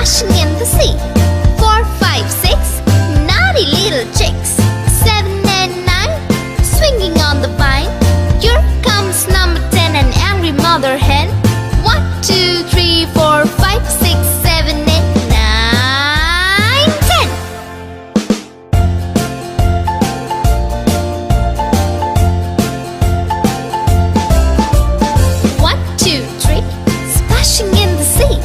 splashing in the sea. 4, 5, 6, naughty little chicks. 7 and 9, swinging on the vine. Here comes number 10, an angry mother hen. 1, 2, 3, 4, 5, 6, 7, 8, 9, 10. 1, 2, 3, splashing in the sea.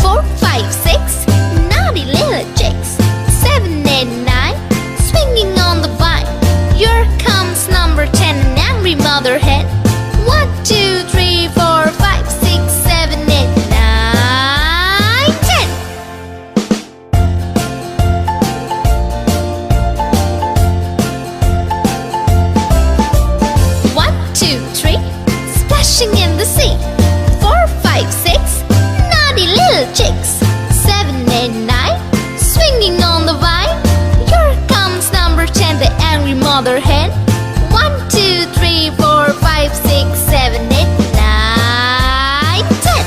4, 5, 6, naughty little chicks. 7, 8, 9, swinging on the vine. Here comes number 10, an angry mother hen. 1, 2, 3, 4, 5, 6, 7, 8, 9, 10. 1, 2, 3, splashing in the sea. 4, 5, 6, naughty little chicks. 7, 8, 9, swinging on the vine. Here comes number 10, the angry mother hen. 1, 2, 3, 4, 5, 6, 7, 8, 9, 10.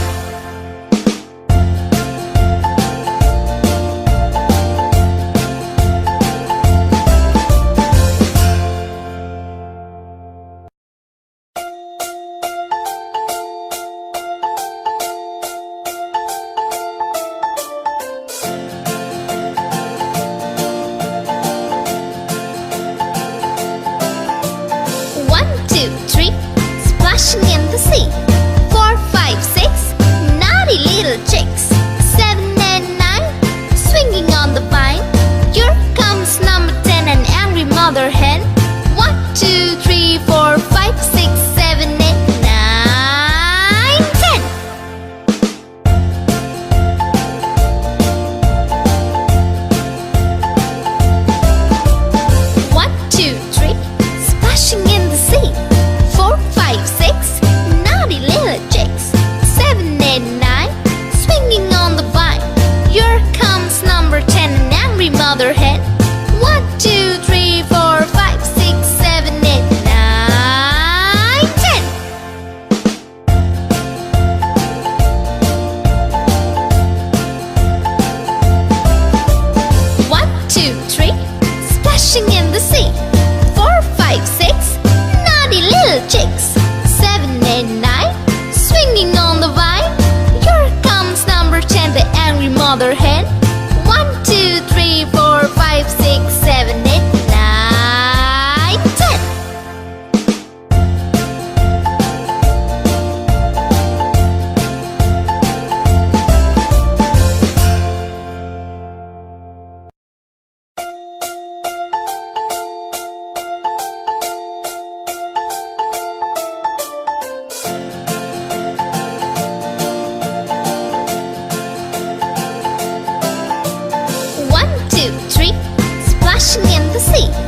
1, 2, 3, splashing in the sea. 4, 5, 6, naughty little chicks. 7 and 9, swinging on the vine. Here comes number 10, an angry mother hen. 1, 2, 3, 4, 5, 6, 7, 8, 9, 10. 1, 2, 3, splashing in the sea. 4, 5, 6, naughty little chicks. 7, 8, 9, swinging on the vine. Here comes number 10, an angry mother hen. 1, 2, 3, 4, 5, 6, 7, 8, 9, 10. 1, 2, 3, splashing in the sea. 4, 5, 6, naughty little chicks. 7, 8, 9, swinging on the vine. Here comes number 10, the angry mother hen. 1, 2, 3, 4, 5, 6, 7, 8, 9, 10. 1, 2, 3, splashing in the sea.